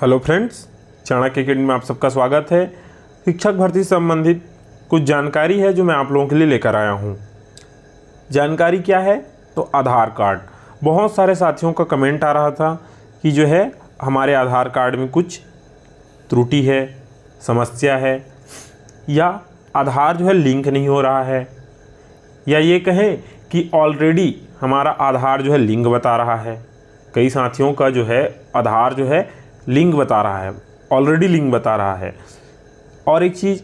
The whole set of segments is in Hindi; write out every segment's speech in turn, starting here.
हेलो फ्रेंड्स, चाणक्य अकेडमी में आप सबका स्वागत है। शिक्षक भर्ती से संबंधित कुछ जानकारी है जो मैं आप लोगों के लिए लेकर आया हूँ। जानकारी क्या है? तो आधार कार्ड। बहुत सारे साथियों का कमेंट आ रहा था कि जो है हमारे आधार कार्ड में कुछ त्रुटि है, समस्या है, या आधार जो है लिंक नहीं हो रहा है, या ये कहें कि ऑलरेडी हमारा आधार जो है लिंक बता रहा है। कई साथियों का जो है आधार जो है लिंक बता रहा है, ऑलरेडी लिंक बता रहा है। और एक चीज़,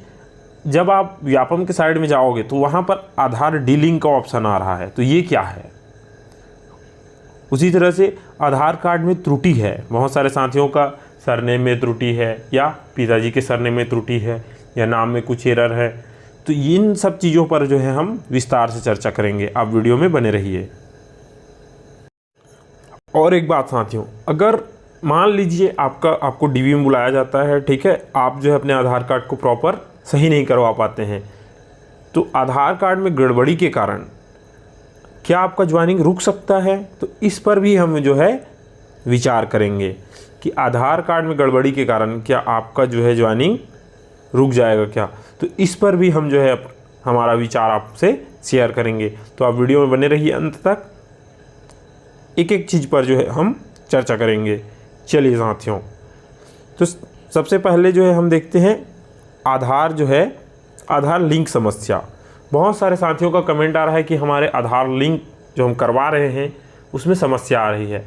जब आप व्यापम के साइड में जाओगे तो वहाँ पर आधार डीलिंक का ऑप्शन आ रहा है, तो ये क्या है? उसी तरह से आधार कार्ड में त्रुटि है। बहुत सारे साथियों का सरनेम में त्रुटि है, या पिताजी के सरनेम में त्रुटि है, या नाम में कुछ एरर है। तो इन सब चीज़ों पर जो है हम विस्तार से चर्चा करेंगे। आप वीडियो में बने रहिए। और एक बात साथियों, अगर मान लीजिए आपको डीवी में बुलाया जाता है, ठीक है, आप जो है अपने आधार कार्ड को प्रॉपर सही नहीं करवा पाते हैं, तो आधार कार्ड में गड़बड़ी के कारण क्या आपका ज्वाइनिंग रुक सकता है? तो इस पर भी हम जो है विचार करेंगे कि आधार कार्ड में गड़बड़ी के कारण क्या आपका जो है ज्वाइनिंग रुक जाएगा क्या। तो इस पर भी हम जो है हमारा विचार आपसे शेयर करेंगे। तो आप वीडियो में बने रहिए अंत तक। एक एक चीज़ पर जो है हम चर्चा करेंगे। चलिए साथियों, तो सबसे पहले जो है हम देखते हैं आधार जो है आधार लिंक समस्या। बहुत सारे साथियों का कमेंट आ रहा है कि हमारे आधार लिंक जो हम करवा रहे हैं उसमें समस्या आ रही है।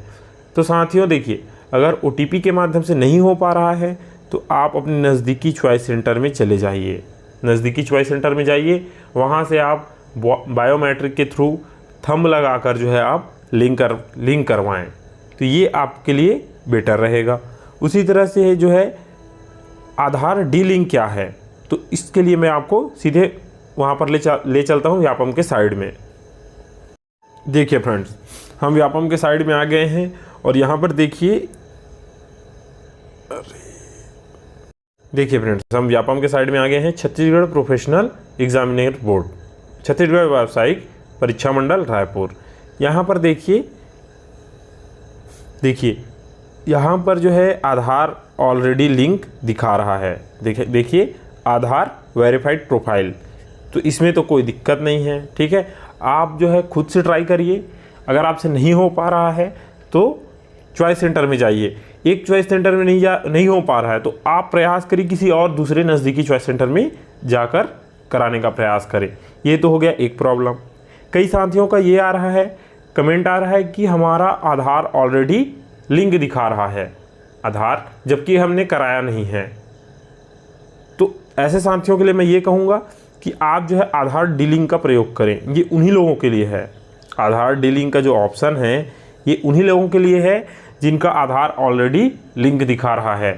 तो साथियों देखिए, अगर OTP के माध्यम से नहीं हो पा रहा है तो आप अपने नज़दीकी चॉइस सेंटर में चले जाइए। नज़दीकी चॉइस सेंटर में जाइए, वहाँ से आप बायोमेट्रिक के थ्रू थंब लगाकर जो है आप लिंक करवाएं, तो ये आपके लिए बेटर रहेगा। उसी तरह से जो है आधार डीलिंक क्या है, तो इसके लिए मैं आपको सीधे वहाँ पर ले चलता हूँ व्यापम के साइड में। देखिए फ्रेंड्स, हम व्यापम के साइड में आ गए हैं और यहाँ पर देखिए फ्रेंड्स, हम व्यापम के साइड में आ गए हैं। छत्तीसगढ़ प्रोफेशनल एग्जामिनेटर बोर्ड, छत्तीसगढ़ व्यावसायिक परीक्षा मंडल रायपुर। यहाँ पर देखिए यहाँ पर जो है आधार ऑलरेडी लिंक दिखा रहा है। देखिए आधार वेरीफाइड प्रोफाइल, तो इसमें तो कोई दिक्कत नहीं है, ठीक है। आप जो है खुद से ट्राई करिए। अगर आपसे नहीं हो पा रहा है तो चॉइस सेंटर में जाइए। एक चॉइस सेंटर में नहीं हो पा रहा है तो आप प्रयास करिए किसी और दूसरे नज़दीकी चॉइस सेंटर में जाकर कराने का प्रयास करें। ये तो हो गया एक प्रॉब्लम। कई साथियों का ये आ रहा है, कमेंट आ रहा है कि हमारा आधार ऑलरेडी लिंक दिखा रहा है आधार, जबकि हमने कराया नहीं है। तो ऐसे साथियों के लिए मैं ये कहूँगा कि आप जो है आधार डीलिंक का प्रयोग करें। ये उन्हीं लोगों के लिए है। आधार डीलिंक का जो ऑप्शन है ये उन्हीं लोगों के लिए है जिनका आधार ऑलरेडी लिंक दिखा रहा है।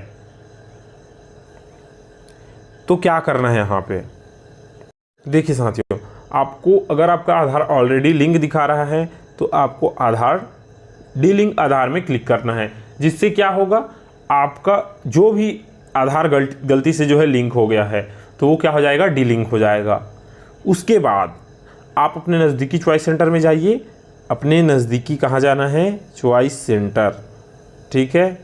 तो क्या करना है यहाँ पे? देखिए साथियों, आपको अगर आपका आधार ऑलरेडी लिंक दिखा रहा है तो आपको आधार डीलिंक आधार में क्लिक करना है, जिससे क्या होगा, आपका जो भी आधार गलती से जो है लिंक हो गया है तो वो क्या हो जाएगा, डीलिंक हो जाएगा। उसके बाद आप अपने नज़दीकी चॉइस सेंटर में जाइए। अपने नज़दीकी कहाँ जाना है? चॉइस सेंटर, ठीक है।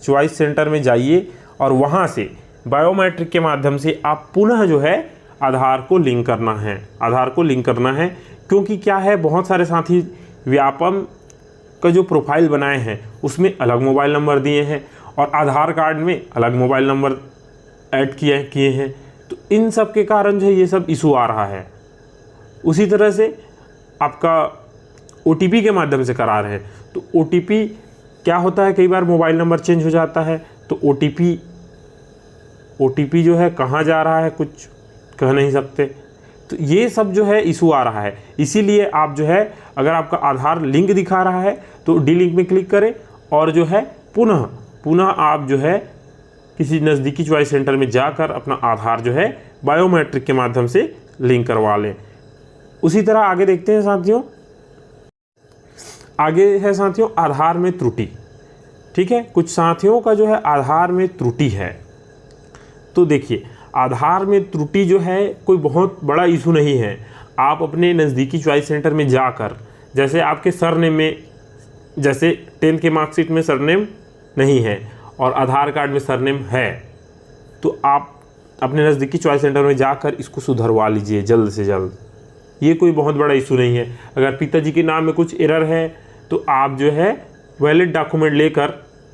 चॉइस सेंटर में जाइए और वहाँ से बायोमेट्रिक के माध्यम से आप पुनः जो है आधार को लिंक करना है। आधार को लिंक करना है, क्योंकि क्या है, बहुत सारे साथी व्यापम का जो प्रोफाइल बनाए हैं उसमें अलग मोबाइल नंबर दिए हैं और आधार कार्ड में अलग मोबाइल नंबर ऐड किए हैं। तो इन सब के कारण जो है ये सब इशू आ रहा है। उसी तरह से आपका OTP के माध्यम से करा रहे हैं, तो OTP क्या होता है, कई बार मोबाइल नंबर चेंज हो जाता है तो OTP जो है कहाँ जा रहा है कुछ कह नहीं सकते। तो ये सब जो है इशू आ रहा है। इसीलिए आप जो है, अगर आपका आधार लिंक दिखा रहा है तो डीलिंक में क्लिक करें और जो है पुनः आप जो है किसी नज़दीकी चॉइस सेंटर में जाकर अपना आधार जो है बायोमेट्रिक के माध्यम से लिंक करवा लें। उसी तरह आगे देखते हैं साथियों। आगे है साथियों आधार में त्रुटि, ठीक है। कुछ साथियों का जो है आधार में त्रुटि है। तो देखिए, आधार में त्रुटि जो है कोई बहुत बड़ा इशू नहीं है। आप अपने नज़दीकी चॉइस सेंटर में जाकर, जैसे आपके सरनेम में, जैसे 10th के मार्कशीट में सरनेम नहीं है और आधार कार्ड में सरनेम है, तो आप अपने नज़दीकी चॉइस सेंटर में जाकर इसको सुधरवा लीजिए जल्द से जल्द। ये कोई बहुत बड़ा इशू नहीं है। अगर पिताजी के नाम में कुछ एरर है तो आप जो है वैलिड डॉक्यूमेंट लेकर,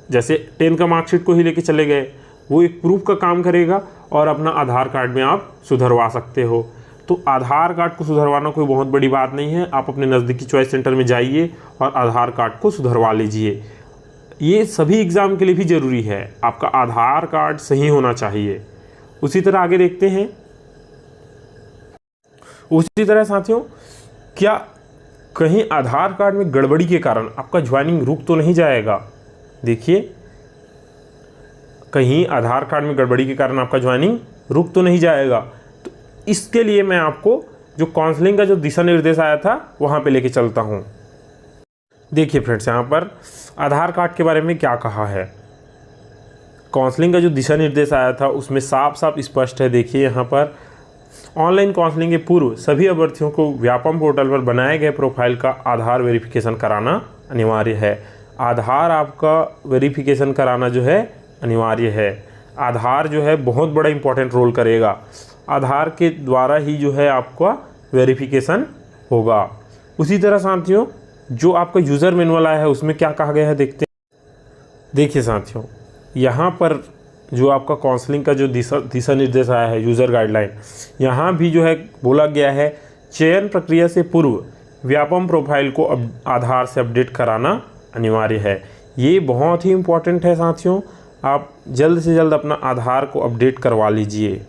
जैसे 10 का मार्कशीट को ही लेके चले गए, वो एक प्रूफ का काम करेगा और अपना आधार कार्ड में आप सुधरवा सकते हो। तो आधार कार्ड को सुधरवाना कोई बहुत बड़ी बात नहीं है। आप अपने नज़दीकी चॉइस सेंटर में जाइए और आधार कार्ड को सुधरवा लीजिए। ये सभी एग्ज़ाम के लिए भी ज़रूरी है, आपका आधार कार्ड सही होना चाहिए। उसी तरह आगे देखते हैं। उसी तरह साथियों, क्या कहीं आधार कार्ड में गड़बड़ी के कारण आपका ज्वाइनिंग रुक तो नहीं जाएगा? देखिए, कहीं आधार कार्ड में गड़बड़ी के कारण आपका ज्वाइनिंग रुक तो नहीं जाएगा। तो इसके लिए मैं आपको जो काउंसलिंग का जो दिशा निर्देश आया था वहाँ पे लेके चलता हूँ। देखिए फ्रेंड्स, यहाँ पर आधार कार्ड के बारे में क्या कहा है। काउंसलिंग का जो दिशा निर्देश आया था उसमें साफ साफ स्पष्ट है। देखिए यहाँ पर, ऑनलाइन काउंसलिंग के पूर्व सभी अभ्यर्थियों को व्यापम पोर्टल पर बनाए गए प्रोफाइल का आधार वेरिफिकेशन कराना अनिवार्य है। आधार आपका वेरिफिकेशन कराना जो है अनिवार्य है। आधार जो है बहुत बड़ा इंपॉर्टेंट रोल करेगा। आधार के द्वारा ही जो है आपका वेरिफिकेशन होगा। उसी तरह साथियों, जो आपका यूज़र मैनुअल आया है उसमें क्या कहा गया है देखते हैं। देखिए साथियों, यहाँ पर जो आपका काउंसलिंग का जो दिशा निर्देश आया है, यूज़र गाइडलाइन, यहाँ भी जो है बोला गया है चयन प्रक्रिया से पूर्व व्यापम प्रोफाइल को आधार से अपडेट कराना अनिवार्य है। ये बहुत ही इम्पोर्टेंट है साथियों। आप जल्द से जल्द अपना आधार को अपडेट करवा लीजिए।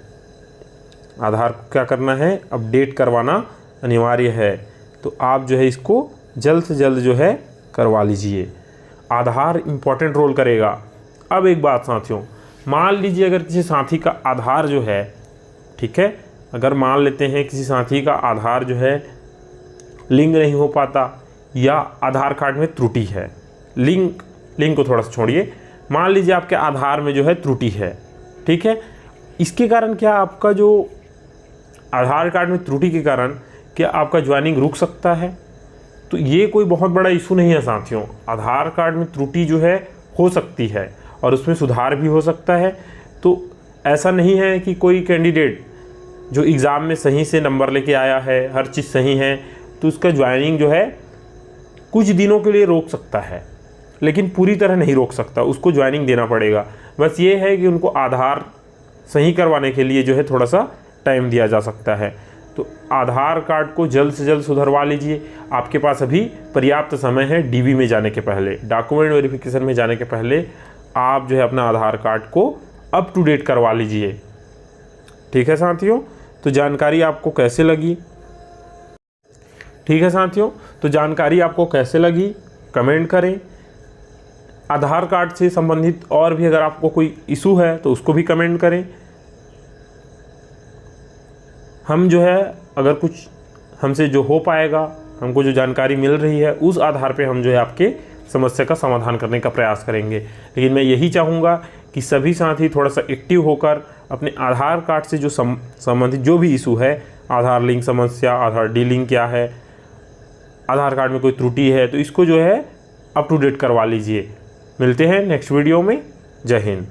आधार को क्या करना है, अपडेट करवाना अनिवार्य है। तो आप जो है इसको जल्द से जल्द जो है करवा लीजिए। आधार इम्पोर्टेंट रोल करेगा। अब एक बात साथियों, मान लीजिए अगर किसी साथी का आधार जो है, ठीक है, अगर मान लेते हैं किसी साथी का आधार जो है लिंक नहीं हो पाता या आधार कार्ड में त्रुटि है, लिंक को थोड़ा सा छोड़िए, मान लीजिए आपके आधार में जो है त्रुटि है, ठीक है, इसके कारण क्या आपका जो आधार कार्ड में त्रुटि के कारण क्या आपका ज्वाइनिंग रुक सकता है? तो ये कोई बहुत बड़ा इशू नहीं है साथियों। आधार कार्ड में त्रुटि जो है हो सकती है और उसमें सुधार भी हो सकता है। तो ऐसा नहीं है कि कोई कैंडिडेट जो एग्ज़ाम में सही से नंबर लेके आया है, हर चीज़ सही है, तो उसका ज्वाइनिंग जो है कुछ दिनों के लिए रोक सकता है, लेकिन पूरी तरह नहीं रोक सकता, उसको ज्वाइनिंग देना पड़ेगा। बस ये है कि उनको आधार सही करवाने के लिए जो है थोड़ा सा टाइम दिया जा सकता है। तो आधार कार्ड को जल्द से जल्द सुधरवा लीजिए। आपके पास अभी पर्याप्त समय है। डीवी में जाने के पहले, डॉक्यूमेंट वेरिफिकेशन में जाने के पहले आप जो है अपना आधार कार्ड को अप टू डेट करवा लीजिए। ठीक है साथियों, तो जानकारी आपको कैसे लगी? ठीक है साथियों, तो जानकारी आपको कैसे लगी कमेंट करें। आधार कार्ड से संबंधित और भी अगर आपको कोई इशू है तो उसको भी कमेंट करें। हम जो है अगर कुछ हमसे जो हो पाएगा, हमको जो जानकारी मिल रही है उस आधार पे हम जो है आपके समस्या का समाधान करने का प्रयास करेंगे। लेकिन मैं यही चाहूँगा कि सभी साथी थोड़ा सा एक्टिव होकर अपने आधार कार्ड से जो संबंधित जो भी इशू है, आधार लिंक समस्या, आधार डीलिंग क्या है, आधार कार्ड में कोई त्रुटि है, तो इसको जो है अप टू डेट करवा लीजिए। मिलते हैं नेक्स्ट वीडियो में। जय हिंद।